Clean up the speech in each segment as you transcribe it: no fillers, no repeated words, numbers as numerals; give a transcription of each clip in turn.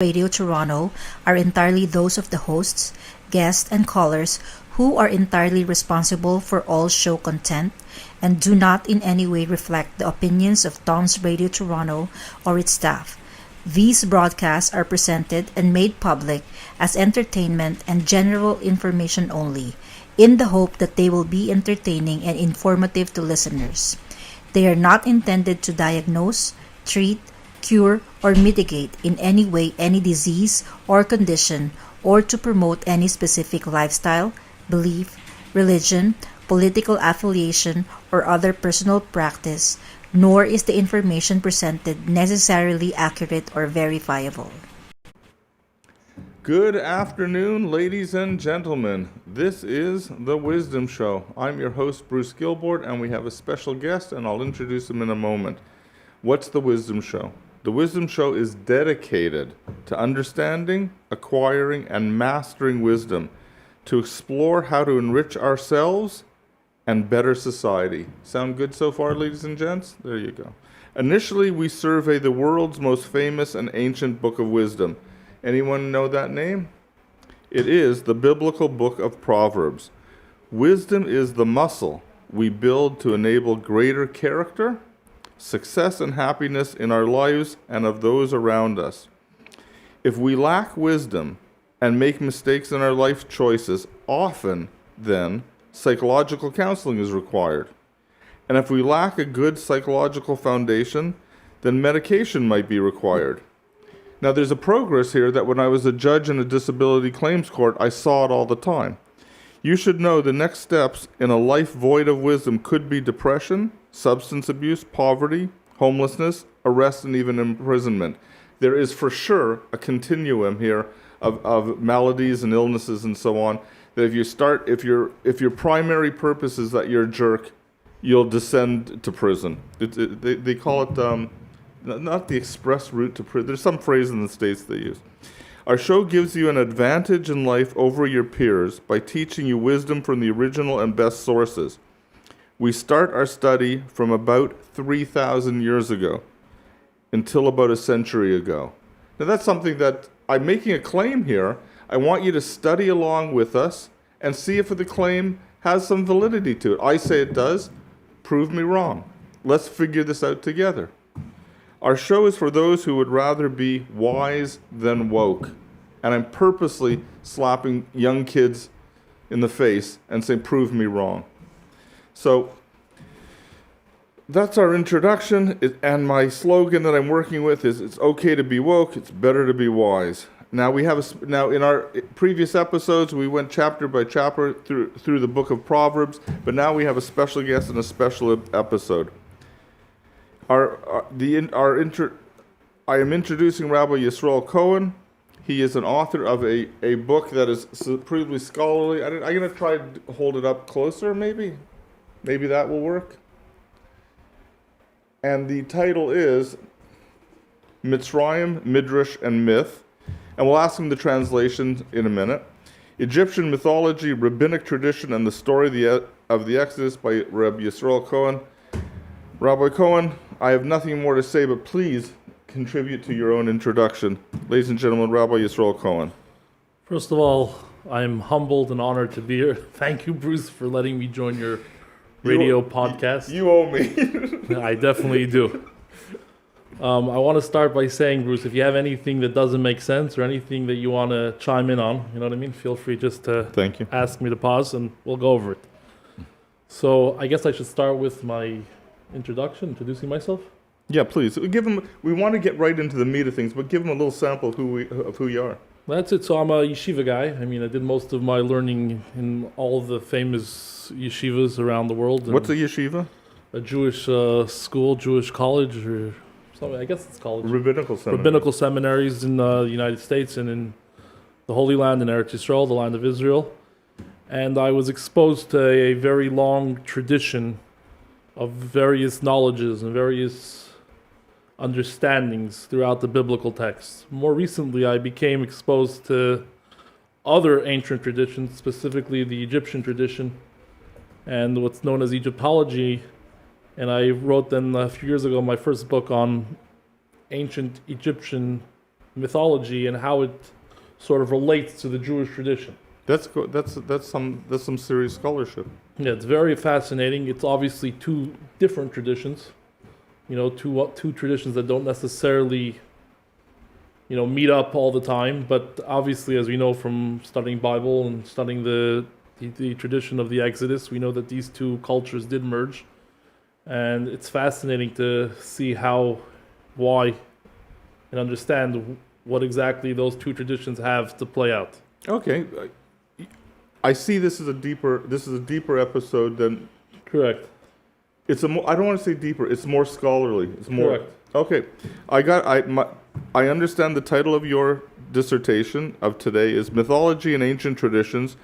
Radio Toronto are entirely those of the hosts, guests, and callers who are entirely responsible for all show content and do not in any way reflect the opinions of Tomz Radio Toronto or its staff. These broadcasts are presented and made public as entertainment and general information only, in the hope that they will be entertaining and informative to listeners. They are not intended to diagnose, treat, cure, or mitigate in any way any disease or condition or to promote any specific lifestyle, belief, religion, political affiliation, or other personal practice, nor is the information presented necessarily accurate or verifiable. Good afternoon, ladies and gentlemen. This is The Wisdom Show. I'm your host, Bruce Gilboord, and we have a special guest, and I'll introduce him in a moment. What's The Wisdom Show? The Wisdom Show is dedicated to understanding, acquiring, and mastering wisdom, to explore how to enrich ourselves and better society. Sound good so far, ladies and gents? There you go. Initially, we survey the world's most famous and ancient book of wisdom. Anyone know that name? It is the biblical book of Proverbs. Wisdom is the muscle we build to enable greater character, success, and happiness in our lives and of those around us. If we lack wisdom and make mistakes in our life choices, often then psychological counseling is required. And if we lack a good psychological foundation, then medication might be required. Now, there's a progress here that when I was a judge in a disability claims court, I saw it all the time. You should know the next steps in a life void of wisdom could be depression, substance abuse, poverty, homelessness, arrest, and even imprisonment. There is for sure a continuum here of maladies and illnesses and so on, that if your primary purpose is that you're a jerk, you'll descend to prison. They call it not the express route to prison. There's some phrase in the States they use. Our show gives you an advantage in life over your peers by teaching you wisdom from the original and best sources. We start our study from about 3,000 years ago until about a century ago. Now that's something that I'm making a claim here. I want you to study along with us and see if the claim has some validity to it. I say it does. Prove me wrong. Let's figure this out together. Our show is for those who would rather be wise than woke. And I'm purposely slapping young kids in the face and saying, prove me wrong. So that's our introduction, and my slogan that I'm working with is, it's okay to be woke, it's better to be wise. Now now in our previous episodes, we went chapter by chapter through the book of Proverbs, but now we have a special guest and a special episode. I am introducing Rabbi Yisroel Cohen. He is an author of a book that is supremely scholarly. I'm going to try to hold it up closer, maybe. Maybe that will work. And the title is Mitzrayim, Midrash, and Myth. And we'll ask him the translation in a minute. Egyptian mythology, rabbinic tradition, and the story of the Exodus by Rabbi Yisroel Cohen. Rabbi Cohen, I have nothing more to say, but please contribute to your own introduction. Ladies and gentlemen, Rabbi Yisroel Cohen. First of all, I'm humbled and honored to be here. Thank you, Bruce, for letting me join your radio podcast. You owe me. I definitely do. I want to start by saying, Bruce, if you have anything that doesn't make sense or anything that you want to chime in on, you know what I mean? Feel free just to Thank you. Ask me to pause and we'll go over it. So I guess I should start with my introduction, introducing myself. Yeah, please. We want to get right into the meat of things, but give them a little sample of who you are. That's it. So I'm a yeshiva guy. I mean, I did most of my learning in all the famous yeshivas around the world. What's a yeshiva? A Jewish school, Jewish college, or something. I guess it's college. Rabbinical seminaries in the United States and in the Holy Land in Eretz Yisrael, the land of Israel. And I was exposed to a very long tradition of various knowledges and various understandings throughout the biblical texts. More recently, I became exposed to other ancient traditions, specifically the Egyptian tradition and what's known as Egyptology. And I wrote then a few years ago my first book on ancient Egyptian mythology and how it sort of relates to the Jewish tradition. That's some serious scholarship. Yeah, it's very fascinating. It's obviously two different traditions, two traditions that don't necessarily, meet up all the time. But obviously, as we know from studying Bible and studying the tradition of the Exodus, we know that these two cultures did merge. And it's fascinating to see how, why, and understand what exactly those two traditions have to play out. Okay, I see this is a deeper episode than. Correct. I don't want to say deeper. It's more scholarly. It's more. Correct. Okay, I understand the title of your dissertation of today is Mythology and Ancient Traditions,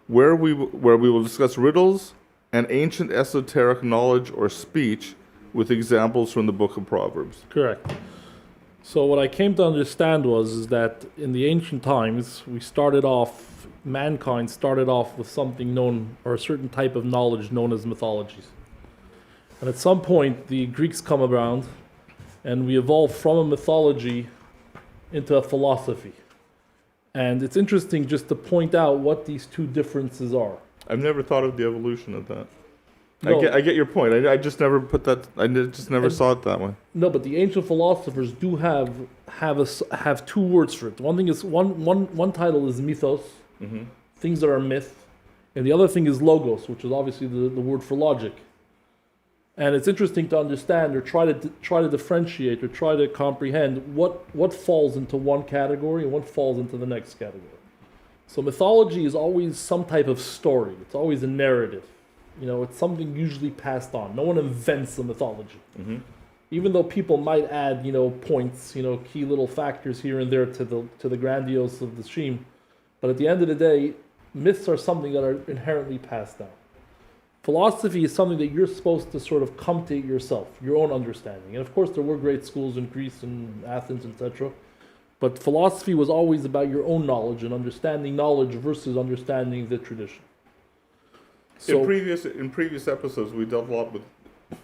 where we will discuss riddles and ancient esoteric knowledge or speech with examples from the Book of Proverbs. Correct. So what I came to understand is that in the ancient times, mankind started off with something known, or a certain type of knowledge known as mythologies. And at some point, the Greeks come around, and we evolve from a mythology into a philosophy. And it's interesting just to point out what these two differences are. I've never thought of the evolution of that. No. I get your point. I just never saw it that way. No, but the ancient philosophers do have two words for it. One thing is one title is mythos, things that are myth, and the other thing is logos, which is obviously the word for logic. And it's interesting to understand or try to differentiate or try to comprehend what falls into one category and what falls into the next category. So mythology is always some type of story. It's always a narrative. It's something usually passed on. No one invents a mythology. Mm-hmm. Even though people might add, points, key little factors here and there to the grandiose of the scheme. But at the end of the day, myths are something that are inherently passed down. Philosophy is something that you're supposed to sort of come to yourself, your own understanding. And of course, there were great schools in Greece and Athens, etc. But philosophy was always about your own knowledge and understanding knowledge versus understanding the tradition. So, in previous episodes, we dealt a lot with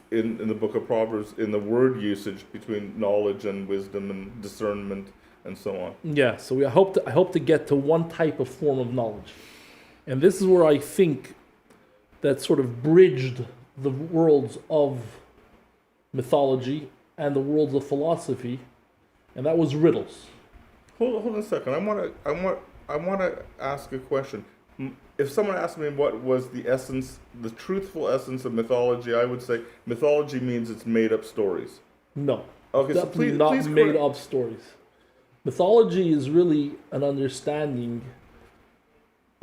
in the Book of Proverbs in the word usage between knowledge and wisdom and discernment and so on. Yeah. So I hope to get to one type of form of knowledge, and this is where I think that sort of bridged the worlds of mythology and the worlds of philosophy, and that was riddles. Hold on a second. I want to ask a question. If someone asked me what was the truthful essence of mythology, I would say mythology means it's made up stories. No. Okay, so please not made up stories. Mythology is really an understanding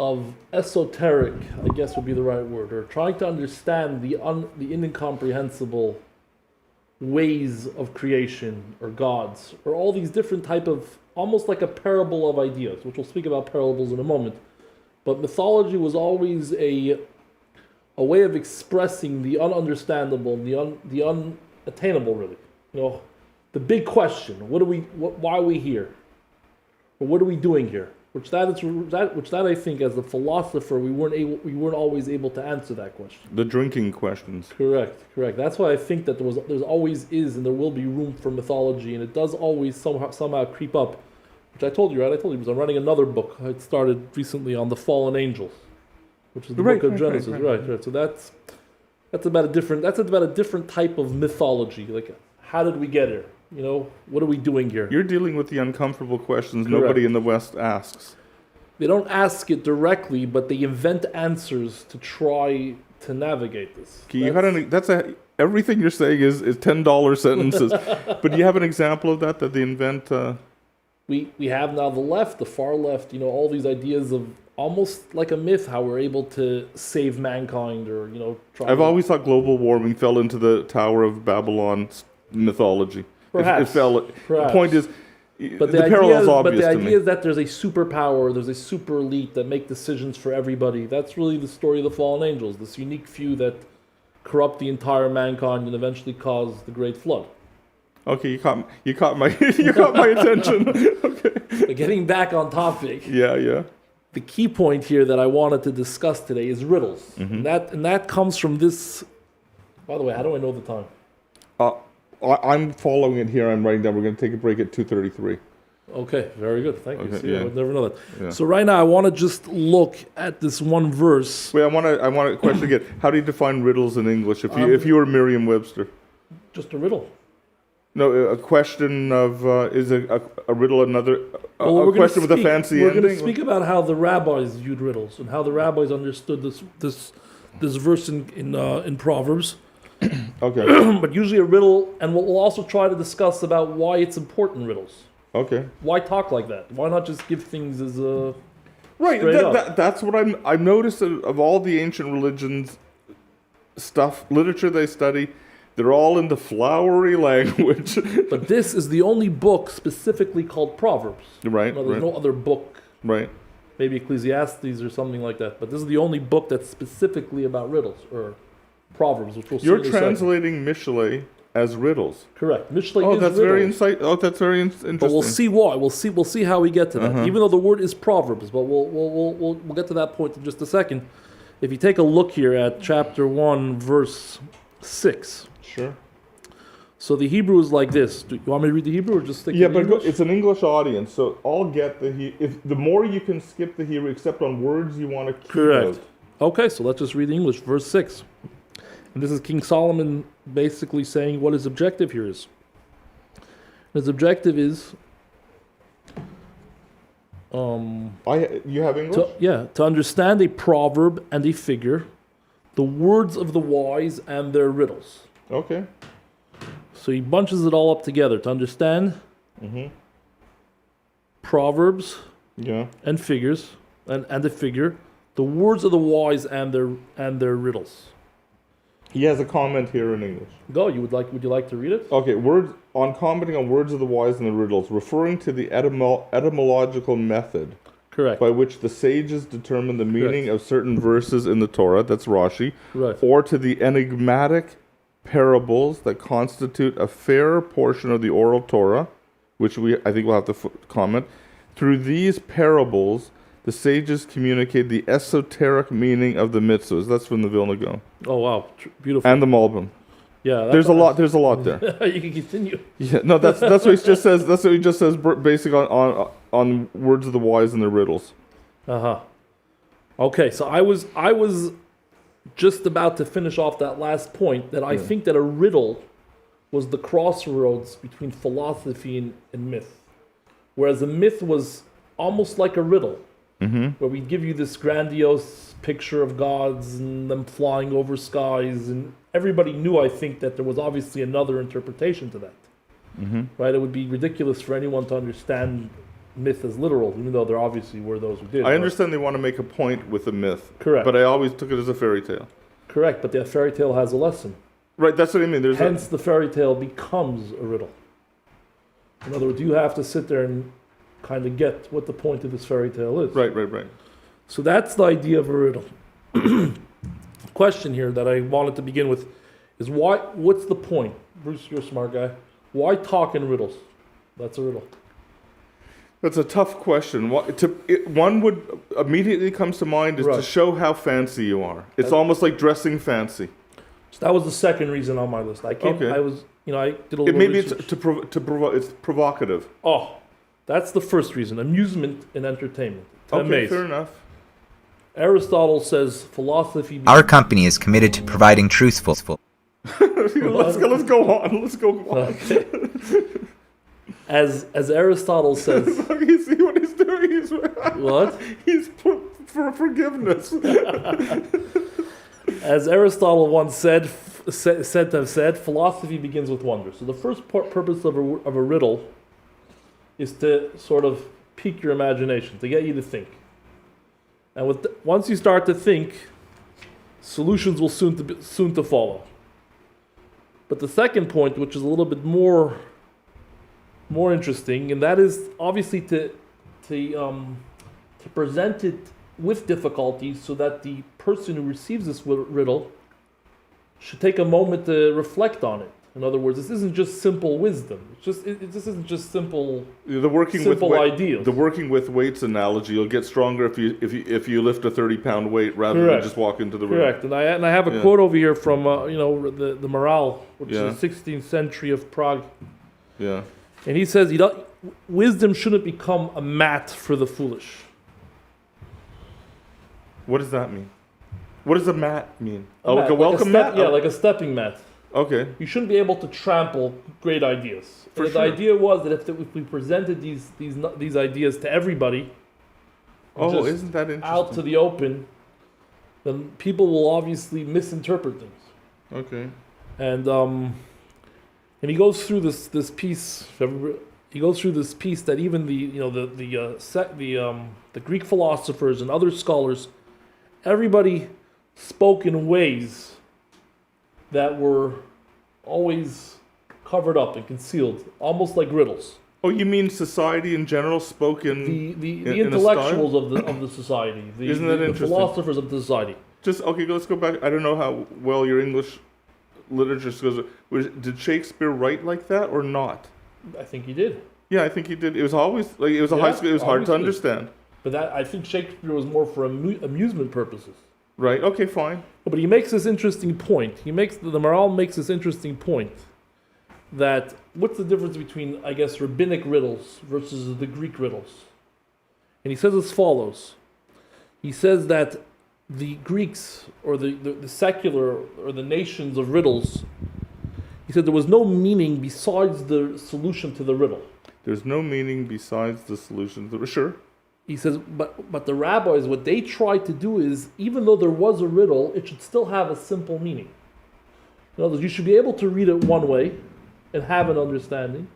of esoteric, I guess would be the right word, or trying to understand the incomprehensible ways of creation or gods, or all these different type of, almost like a parable of ideas, which we'll speak about parables in a moment. But mythology was always a way of expressing the ununderstandable, the unattainable, really. The big question: why are we here? Or what are we doing here? Which I think, as a philosopher, we weren't always able to answer that question. The drinking questions. Correct. That's why I think that there's always is and there will be room for mythology, and it does always somehow creep up. Which I told you, right? I told you because I'm writing another book. I started recently on the fallen angels, which is the book of Genesis. Right. So that's about a different type of mythology. Like, how did we get here? What are we doing here? You're dealing with the uncomfortable questions Correct. Nobody in the West asks. They don't ask it directly, but they invent answers to try to navigate this. Everything you're saying is $10 sentences. But do you have an example of that they invent? We have now the far left, all these ideas of almost like a myth, how we're able to save mankind or, I've always thought global warming fell into the Tower of Babylon's mythology. Perhaps. It fell. Perhaps. The point is, but the parallel is obvious to me. But the idea is that there's a superpower, there's a super elite that make decisions for everybody. That's really the story of the fallen angels, this unique few that corrupt the entire mankind and eventually cause the great flood. Okay, you caught my attention. Okay. But getting back on topic. Yeah. The key point here that I wanted to discuss today is riddles. Mm-hmm. And that comes from this. By the way, how do I know the time? I'm following it here. I'm writing down. We're going to take a break at 2:33. Okay, very good. Thank you. Okay, See, yeah. I would never know that. Yeah. So right now, I want to just look at this one verse. Wait, I want a question again. How do you define riddles in English? If you were Merriam-Webster, Just a riddle. no, a question of is a riddle another Well, a we're gonna question with a fancy We're ending? going to speak about how the rabbis viewed riddles and how the rabbis understood this verse in Proverbs. Okay. But usually a riddle, and we'll also try to discuss about why it's important riddles. Okay. Why talk like that? Why not just give things as a Right. straight up? That's what I've noticed of all the ancient religions stuff, literature they study. They're all in the flowery language. But this is the only book specifically called Proverbs. Right. No, there's Right. no other book, Right. maybe Ecclesiastes or something like that. But this is the only book that's specifically about riddles or Proverbs, which we'll see You're in a second. translating Mishle as riddles. Correct. Mishle Oh, is that's riddles. that's very interesting. But we'll see why. We'll see how we get to that. Uh-huh. Even though the word is Proverbs, but we'll get to that point in just a second. If you take a look here at chapter 1, verse 6. Sure. So the Hebrew is like this. Do you want me to read the Hebrew or just stick Yeah, to the but English? it's an English audience, so I'll get if the more you can skip the Hebrew, except on words you want to keep Correct. out. Okay, so let's just read the English. Verse 6. And this is King Solomon basically saying what his objective here is. His objective is You have English? to understand a proverb and a figure, the words of the wise and their riddles. Okay. So he bunches it all up together to understand proverbs Yeah. and figures and a figure, the words of the wise and their riddles. He has a comment here in English. Would you like to read it? Okay, words on commenting on words of the wise and the riddles, referring to the etymological method Correct. by which the sages determine the meaning of certain verses in the Torah, that's Rashi, Right. or to the enigmatic parables that constitute a fair portion of the oral Torah, which I think we'll have to comment. Through these parables, the sages communicate the esoteric meaning of the mitzvahs. That's from the Vilna Gaon. Oh wow, beautiful. And the Malbim. Yeah, There's a lot there. You can continue. Yeah, no, that's what he just says. That's what he just says. Basic on words of the wise and their riddles. Okay, so I was just about to finish off that last point that I think that a riddle was the crossroads between philosophy and myth, whereas a myth was almost like a riddle, where we give you this grandiose picture of gods and them flying over skies, and everybody knew, I think, that there was obviously another interpretation to that. Right? It would be ridiculous for anyone to understand myth as literal, even though there obviously were those who did. I understand they want to make a point with a myth. Correct. But I always took it as a fairy tale. Correct, but the fairy tale has a lesson. Right, that's what I mean. Hence, the fairy tale becomes a riddle. In other words, you have to sit there and kind of get what the point of this fairy tale is. Right. So that's the idea of a riddle. Question here that I wanted to begin with is what's the point? Bruce, you're a smart guy. Why talk in riddles? That's a riddle. That's a tough question. One would immediately comes to mind is to Right. show how fancy you are. It's almost like dressing fancy. So that was the second reason on my list. Okay. I did a little Maybe it's research. it's provocative. Oh, that's the first reason. Amusement and entertainment. To Okay, amaze. fair enough. Aristotle says philosophy... Our company is committed to providing truthful. Let's go on. Okay. As Aristotle says... You see what he's doing? What? He's put for forgiveness. As Aristotle once said, philosophy begins with wonder. So the first purpose of a riddle is to sort of pique your imagination, to get you to think. And once you start to think, solutions will soon to follow. But the second point, which is a little bit more interesting, and that is obviously to present it with difficulty so that the person who receives this riddle should take a moment to reflect on it. In other words, this isn't just simple wisdom. This isn't just simple ideals. The working with weights analogy, you'll get stronger if you lift a 30-pound weight rather than just walk into the room. Correct. And I have a quote over here from the Morale, which is the 16th century of Prague. Yeah. And he says wisdom shouldn't become a mat for the foolish. What does that mean? What does a mat mean? A mat, like a welcome mat? Yeah, like a stepping mat. Okay. You shouldn't be able to trample great ideas. For And sure. The idea was that if we presented these ideas to everybody, Oh, just isn't that interesting? out to the open, then people will obviously misinterpret things. Okay. And he goes through this piece. He goes through this piece that even the Greek philosophers and other scholars, everybody spoke in ways that were always covered up and concealed, almost like riddles. Oh, you mean society in general spoke in The in a intellectuals of the society, Isn't that the interesting? philosophers of the society. Just okay. Let's go back. I don't know how well your English literature skills are. Did Shakespeare write like that or not? I think he did. Yeah, I think he did. It was always like it was a Yeah, high school. It was hard to obviously. understand. But that I think Shakespeare was more for amusement purposes. Right. Okay. Fine. But he makes this interesting point. The Maharal makes this interesting point that what's the difference between, I guess, rabbinic riddles versus the Greek riddles? And he says as follows. He says that the Greeks, or the secular, or the nations of riddles, he said there was no meaning besides the solution to the riddle. There's no meaning besides the solution. Sure. He says, but the rabbis, what they tried to do is, even though there was a riddle, it should still have a simple meaning. In other words, you should be able to read it one way and have an understanding,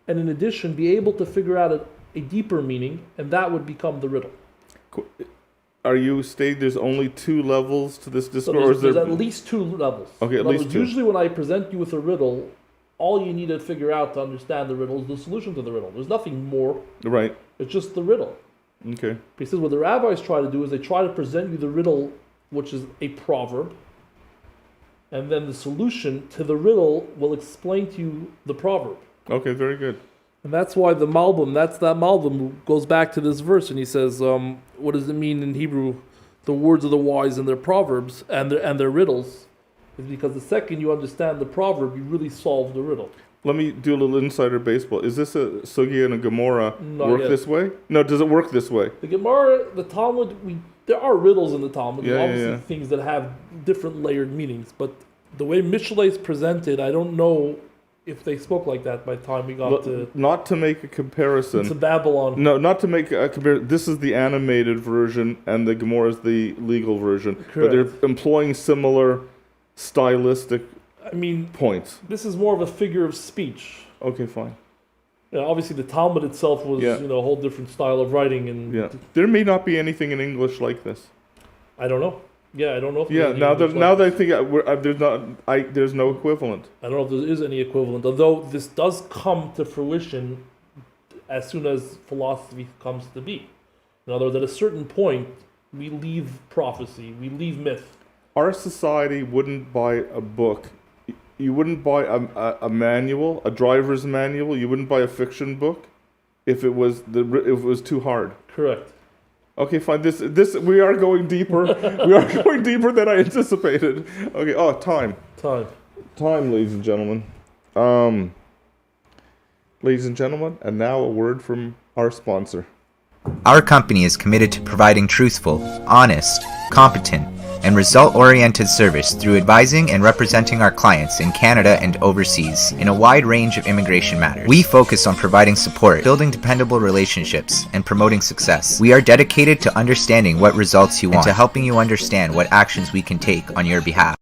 and in addition, be able to figure out a deeper meaning, and that would become the riddle. Are you stating there's only two levels to this So discourse? Or is there's there... at least two levels. Okay, at In other least words, two. Usually when I present you with a riddle, all you need to figure out to understand the riddle is the solution to the riddle. There's nothing more. Right. It's just the riddle. Okay. But he says what the rabbis try to do is they try to present you the riddle, which is a proverb, and then the solution to the riddle will explain to you the proverb. Okay. Very good. And that's why the Malbim, that Malbim goes back to this verse, and he says, what does it mean in Hebrew, the words of the wise and their proverbs and their riddles? Is because the second you understand the proverb, you really solve the riddle. Let me do a little insider baseball. Is this a Sugya and a Gemara Not work yet. this way? No, does it work this way? The Gemara, the Talmud, there are riddles in the Talmud, Yeah, obviously yeah. things that have different layered meanings, but the way Mishlei is presented, I don't know if they spoke like that by the time we got Not to make a comparison. to Babylon. No, not to make a comparison. This is the animated version, and the Gemara is the legal version. But Correct. they're employing similar stylistic I mean, points. this is more of a figure of speech. Okay, fine. Obviously, the Talmud itself was Yeah. a whole different style of writing, and Yeah, there may not be anything in English like this. I don't know. Yeah, I don't know if Yeah, there's any now English that like I think there's no equivalent. I don't know if there is any equivalent, although this does come to fruition as soon as philosophy comes to be. In other words, at a certain point, we leave prophecy, we leave myth. Our society wouldn't buy a book. You wouldn't buy a manual, a driver's manual. You wouldn't buy a fiction book if it was too hard. Correct. Okay, fine. This we are going deeper. We are going deeper than I anticipated. Okay. Oh, time, ladies and gentlemen. Ladies and gentlemen, and now a word from our sponsor. Our company is committed to providing truthful, honest, competent, and result-oriented service through advising and representing our clients in Canada and overseas in a wide range of immigration matters. We focus on providing support, building dependable relationships, and promoting success. We are dedicated to understanding what results you want and to helping you understand what actions we can take on your behalf.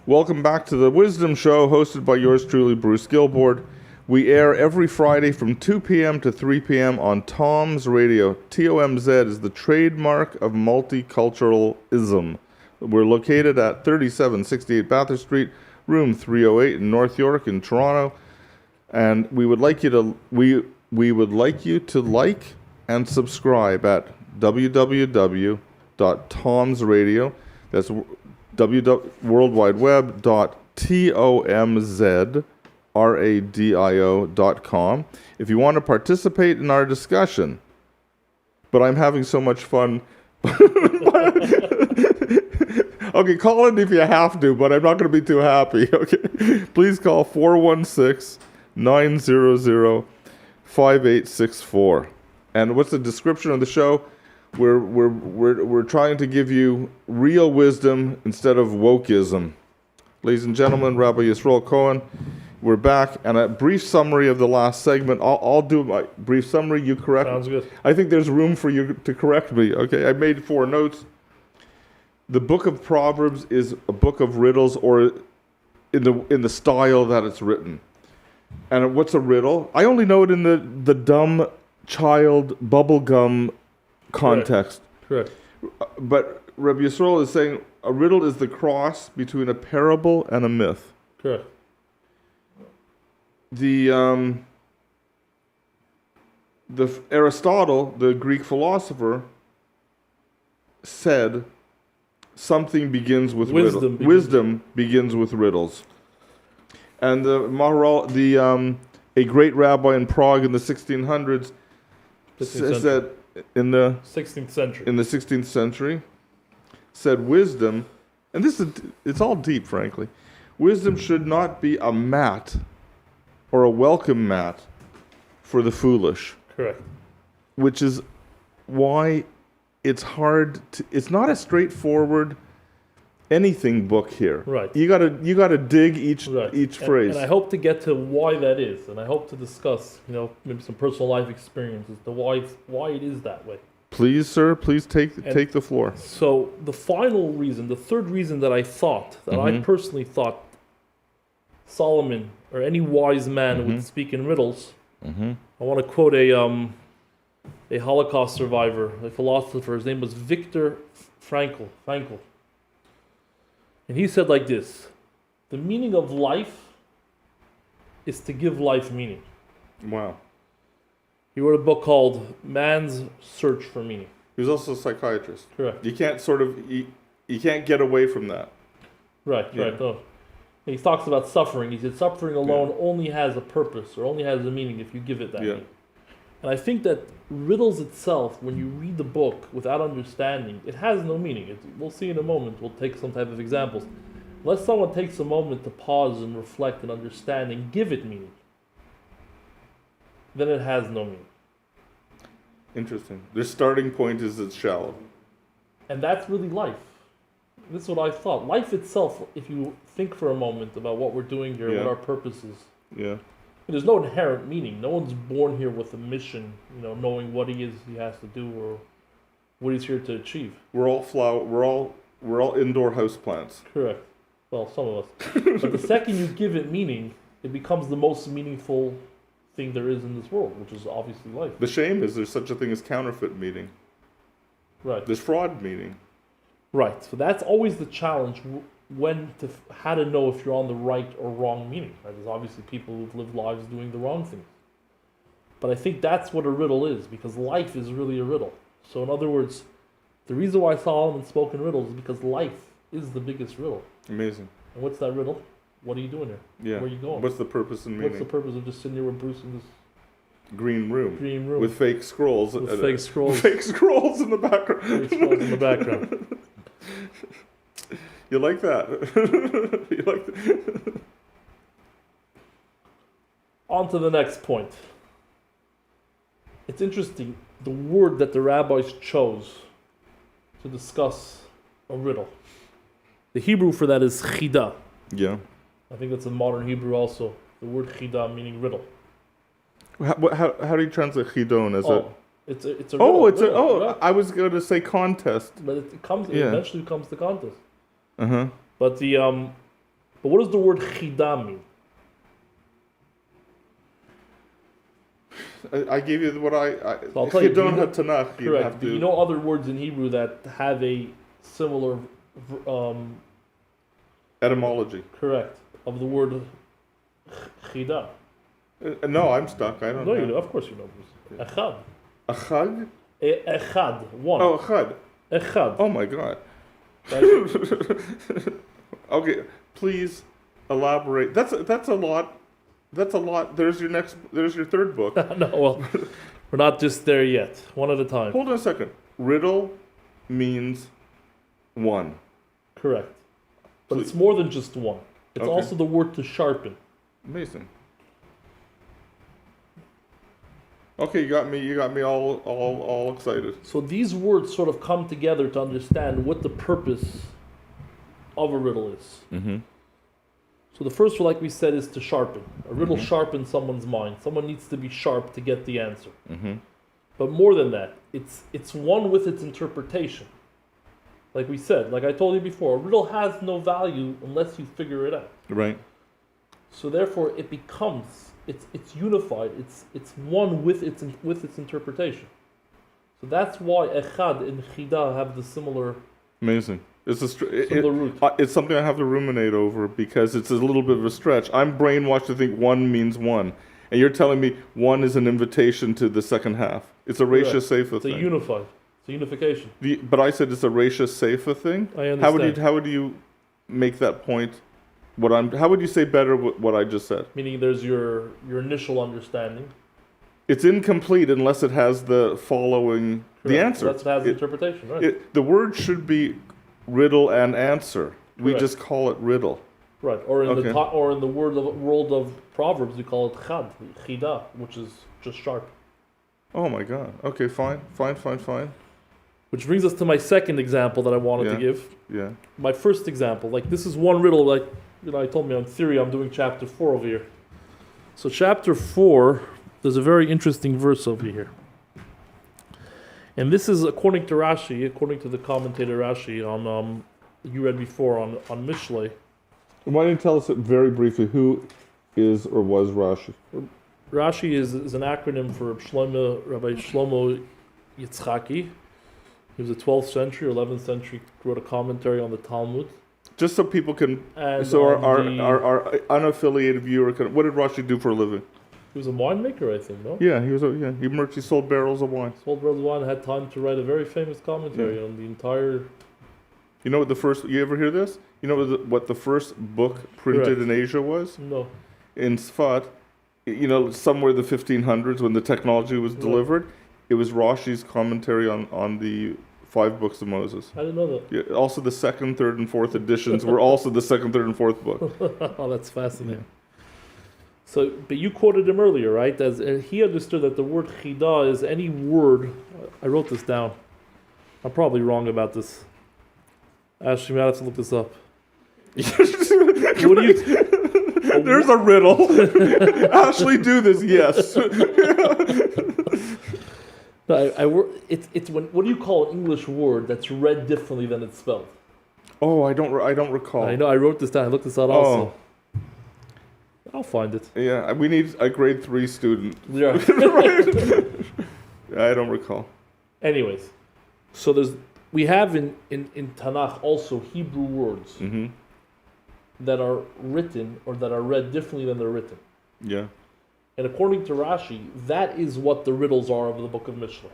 Welcome back to the Wisdom Show, hosted by yours truly, Bruce Gilboord. We air every Friday from 2 p.m. to 3 p.m. on Tomz Radio. TOMZ is the trademark of multiculturalism. We're located at 3768 Bathurst Street, room 308 in North York in Toronto. And we would like you to like and subscribe at www.tomzradio. That's worldwideweb.tomzradio.com. If you want to participate in our discussion, but I'm having so much fun. Okay, call in if you have to, but I'm not going to be too happy. Okay, please call 416-900-5864. And what's the description of the show? We're trying to give you real wisdom instead of wokeism. Ladies and gentlemen, Rabbi Yisroel Cohen, we're back, and a brief summary of the last segment. I'll do my brief summary. You correct. Sounds good. I think there's room for you to correct me. Okay, I made 4 notes. The book of Proverbs is a book of riddles, or in the style that it's written. And what's a riddle? I only know it in the dumb child bubblegum context. Correct. But Rabbi Yisroel is saying a riddle is the cross between a parable and a myth. Correct. The Aristotle, the Greek philosopher, said something begins with Wisdom riddles. Wisdom begins with riddles. And a great rabbi in Prague in the 1600s said in the 16th century said wisdom, and it's all deep, frankly. Wisdom should not be a mat or a welcome mat for the foolish. Correct. Which is why it's hard to, it's not a straightforward anything book here. Right. You gotta dig each phrase. And I hope to get to why that is, and I hope to discuss, maybe some personal life experiences to why it is that way. Please, sir, take the floor. So the final reason, the third reason that I personally thought Solomon or any wise man would speak in riddles. I want to quote a Holocaust survivor, a philosopher. His name was Viktor Frankl. And he said like this: the meaning of life is to give life meaning. Wow. He wrote a book called Man's Search for Meaning. He was also a psychiatrist. Correct. You can't you can't get away from that. Right. No. He talks about suffering. He said suffering alone only has a purpose or only has a meaning if you give it that meaning. And I think that riddles itself, when you read the book without understanding, it has no meaning. We'll see in a moment. We'll take some type of examples. Unless someone takes a moment to pause and reflect and understand and give it meaning, then it has no meaning. Interesting. The starting point is it's shallow. And that's really life. This is what I thought. Life itself, if you think for a moment about what we're doing here, what our purpose is. Yeah. There's no inherent meaning. No one's born here with a mission, knowing what he has to do or what he's here to achieve. We're all indoor houseplants. Correct. Well, some of us. But the second you give it meaning, it becomes the most meaningful thing there is in this world, which is obviously life. The shame is there's such a thing as counterfeit meaning. Right. There's fraud meaning. Right. So that's always the challenge. How to know if you're on the right or wrong meaning. Right? There's obviously people who've lived lives doing the wrong things. But I think that's what a riddle is, because life is really a riddle. So in other words, the reason why Solomon spoke in riddles is because life is the biggest riddle. Amazing. And what's that riddle? What are you doing here? Yeah. Where are you going? What's the purpose and meaning? What's the purpose of just sitting here with Bruce in this green room with fake scrolls? Fake scrolls. Fake scrolls in the background. Fake scrolls in the background. You like that? You like that? On to the next point. It's interesting, the word that the rabbis chose to discuss a riddle. The Hebrew for that is chidah. Yeah. I think that's in modern Hebrew also. The word chidah meaning riddle. How do you translate chidon? It's a riddle. Yeah. I was going to say contest. But it eventually comes to contest. Uh-huh. But the But what does the word chida mean? I gave you what So I'll if tell you you, don't do you have Tanakh, you Correct. have Do to. you know other words in Hebrew that have a similar, Etymology. correct, of the word chida? No, I'm stuck. I don't No, know. you know. Of course you know. Bruce. Echad. Achad? Echad. One. Oh, achad. Echad. Oh my God. Right? Okay, please elaborate. That's a lot. That's a lot. There's your third book. No, well, we're not just there yet. One at a time. Hold on a second. Riddle means one. Correct. But Please. it's more than just one. It's Okay. also the word to sharpen. Amazing. Okay, you got me all excited. So these words sort of come together to understand what the purpose of a riddle is. Mm-hmm. So the first one, like we said, is to sharpen. A riddle sharpens someone's mind. Someone needs to be sharp to get the answer. Mm-hmm. But more than that, it's one with its interpretation. Like we said, like I told you before, a riddle has no value unless you figure it out. Right. So therefore, it becomes it's unified. It's one with its interpretation. So that's why echad and chida have the similar Amazing. It's similar root. it's something I have to ruminate over because it's a little bit of a stretch. I'm brainwashed to think one means one, and you're telling me one is an invitation to the second half. It's a Correct. Reisha Seifa It's a thing. unified. It's a unification. But I said it's a Reisha Seifa thing. I understand. How would you make that point? How would you say better what I just said? Meaning there's your initial understanding. It's incomplete unless it has the following the Correct. answer. That's what has the interpretation, right? The word should be riddle and answer. We Correct. just call it riddle. Right. Or in Okay. or in the world of Proverbs, we call it chad, chida, which is just sharp. Oh my God. Okay, fine. Which brings us to my second example that I wanted to Yeah. give. Yeah. My first example, like this is one riddle, like I told me on theory, I'm doing chapter 4 over here. So chapter 4, there's a very interesting verse over here. And this is according to Rashi, according to the commentator Rashi on you read before on Mishlei. Why don't you tell us very briefly who is or was Rashi? Rashi is an acronym for Rabbi Shlomo Yitzchaki. He was a 12th century or 11th century, wrote a commentary on the Talmud. Just so people can, And so on our unaffiliated viewer can. What did Rashi do for a living? He was a winemaker, I think, no? Yeah, he sold barrels of wine. Sold World Wine, had time to write a very famous commentary on the entire. You know what you ever hear this? You know what the first book printed Correct. in Asia was? No. In Sfat, somewhere in the 1500s when the technology was delivered, it was Rashi's commentary on the 5 books of Moses. I didn't know that. Yeah, also the 2nd, 3rd, and 4th editions were also the 2nd, 3rd, and 4th book. Oh, that's fascinating. So, but you quoted him earlier, right? As he understood that the word chida is any word. I wrote this down. I'm probably wrong about this. Actually, I have to look this up. What do you? There's a riddle. Ashley, do this. Yes. No, it's when. What do you call an English word that's read differently than it's spelled? Oh, I don't recall. I know. I wrote this down. I looked this up also. I'll find it. Yeah, we need a grade 3 student. Yeah. I don't recall. Anyways, so we have in Tanakh also Hebrew words Mm-hmm. that are written or that are read differently than they're written. Yeah. And according to Rashi, that is what the riddles are of the book of Mishlei.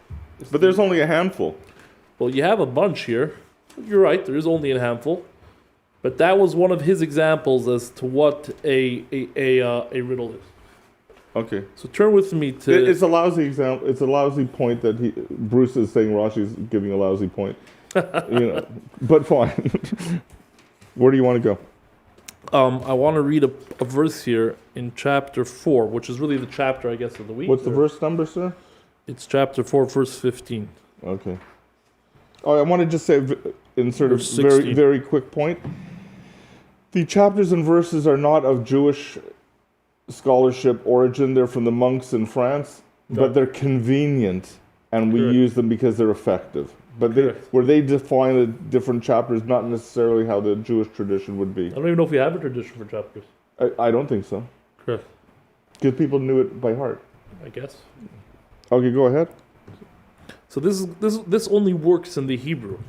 But there's only a handful. Well, you have a bunch here. You're right, there is only a handful. But that was one of his examples as to what a riddle is. Okay. So turn with me to... It's a lousy example. It's a lousy point that Bruce is saying Rashi's giving a lousy point. But fine. Where do you want to go? I want to read a verse here in chapter 4, which is really the chapter, I guess, of the week. What's the verse number, sir? It's chapter 4, verse 15. Okay. Oh, I want to just say, in sort of Verse very, 16. very quick point, the chapters and verses are not of Jewish scholarship origin. They're from the monks in France, but they're convenient, and we Correct. use them because they're effective. But where they define a different chapters, not necessarily how the Jewish tradition would be. I don't even know if we have a tradition for chapters. I don't think so. Correct. Because people knew it by heart. I guess. Okay, go ahead. So this only works in the Hebrew.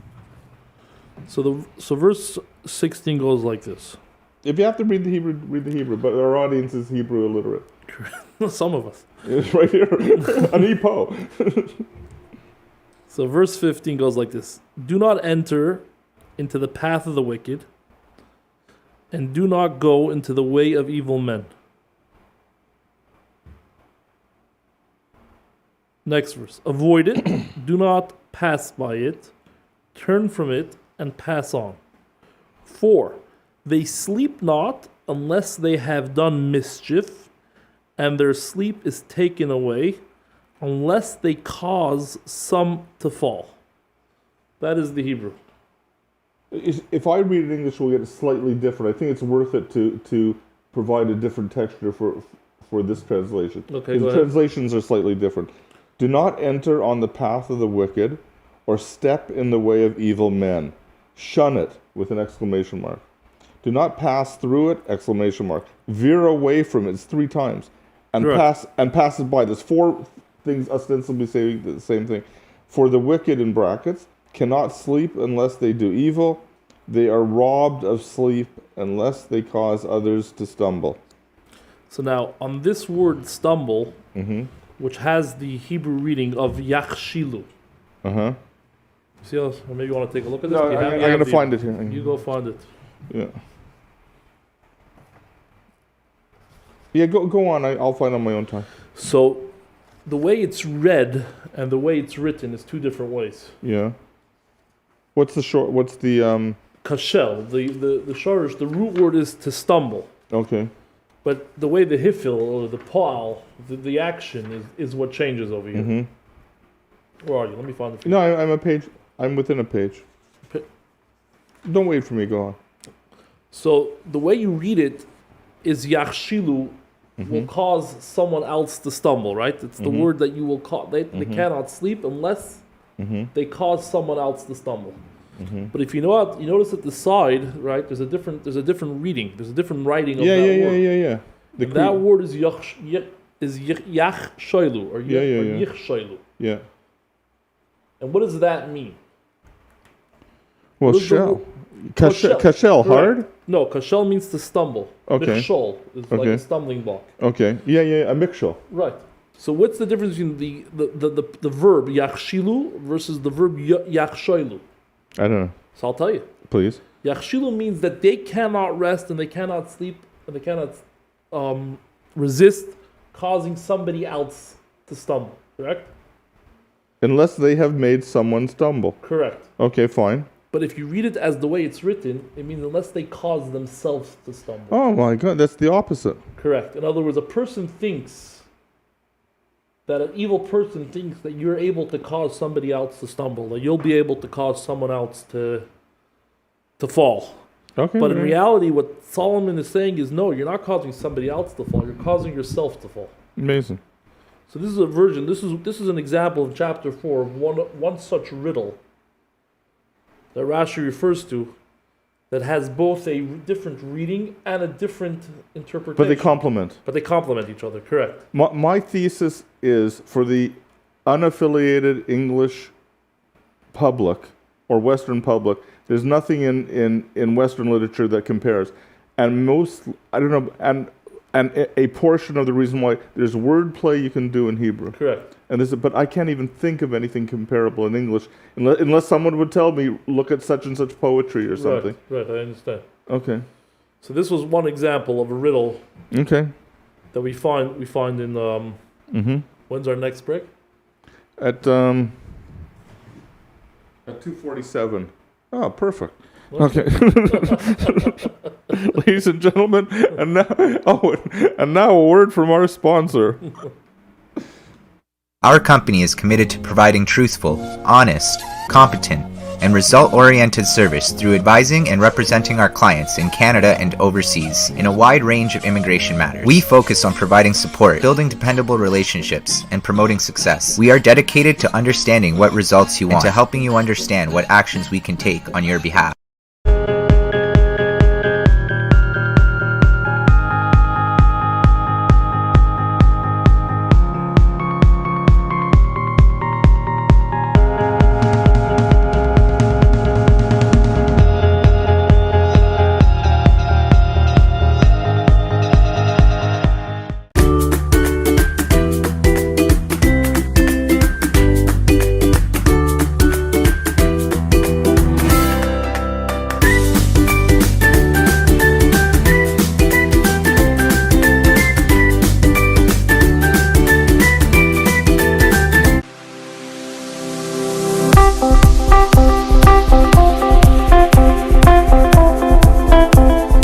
So verse 16 goes like this. If you have to read the Hebrew, read the Hebrew. But our audience is Hebrew illiterate. Some of us. It's right here. An EPO. So verse 15 goes like this. Do not enter into the path of the wicked, and do not go into the way of evil men. Next verse. Avoid it. Do not pass by it. Turn from it and pass on. 4. They sleep not unless they have done mischief, and their sleep is taken away, unless they cause some to fall. That is the Hebrew. If I read it in English, we'll get it slightly different. I think it's worth it to provide a different texture for this translation. Okay, the translations are slightly different. Do not enter on the path of the wicked, or step in the way of evil men. Shun it, with an exclamation mark. Do not pass through it, exclamation mark. Veer away from it, it's 3 times. And Correct. pass it by. There's 4 things ostensibly saying the same thing. For the wicked, in brackets, cannot sleep unless they do evil. They are robbed of sleep unless they cause others to stumble. So now, on this word stumble, which has the Hebrew reading of yachshilu. Uh-huh. See how, or maybe you want to take a look at this? No, I'm going to find it here. You go find it. Yeah. Yeah, go on. I'll find it on my own time. So, the way it's read and the way it's written is 2 different ways. Yeah. What's the Kashel, the shorish, the root word is to stumble. Okay. But the way the hifil, or the pa'al, the action is what changes over here. Mm-hmm. Where are you? Let me find it for you. No, I'm within a page. Don't wait for me, go on. So the way you read it is yachshilu will cause someone else to stumble, right? It's the word that you will cause. They cannot sleep unless they cause someone else to stumble. But if you notice at the side, right? There's a different reading. There's a different writing of that word. Yeah. That word is yachshilu or yichshilu. Yeah. And what does that mean? Well, shell. Kashel, hard? No, kashel means to stumble. Okay. Michshol is like a stumbling block. Okay. Yeah, a mikshol. Right. So what's the difference between the verb yachshilu versus the verb yachshoilu? I don't know. So I'll tell you. Please. Yachshilu means that they cannot rest and they cannot sleep and they cannot resist causing somebody else to stumble. Correct? Unless they have made someone stumble. Correct. Okay, fine. But if you read it as the way it's written, it means unless they cause themselves to stumble. Oh my God, that's the opposite. Correct. In other words, an evil person thinks that you're able to cause somebody else to stumble, that you'll be able to cause someone else to fall. Okay. But in reality, what Solomon is saying is, no, you're not causing somebody else to fall, you're causing yourself to fall. Amazing. So this is a version, this is an example in chapter 4 of one such riddle that Rashi refers to that has both a different reading and a different interpretation. But they complement. But they complement each other, correct. My thesis is for the unaffiliated English public or Western public, there's nothing in Western literature that compares. And a portion of the reason why there's wordplay you can do in Hebrew. Correct. But I can't even think of anything comparable in English unless someone would tell me, look at such and such poetry or something. Right, I understand. Okay. So this was one example of a riddle. Okay. That we find in when's our next break? At 2:47. Oh, perfect. Okay. Ladies and gentlemen, and now a word from our sponsor. Our company is committed to providing truthful, honest, competent, and result-oriented service through advising and representing our clients in Canada and overseas in a wide range of immigration matters. We focus on providing support, building dependable relationships, and promoting success. We are dedicated to understanding what results you want and to helping you understand what actions we can take on your behalf.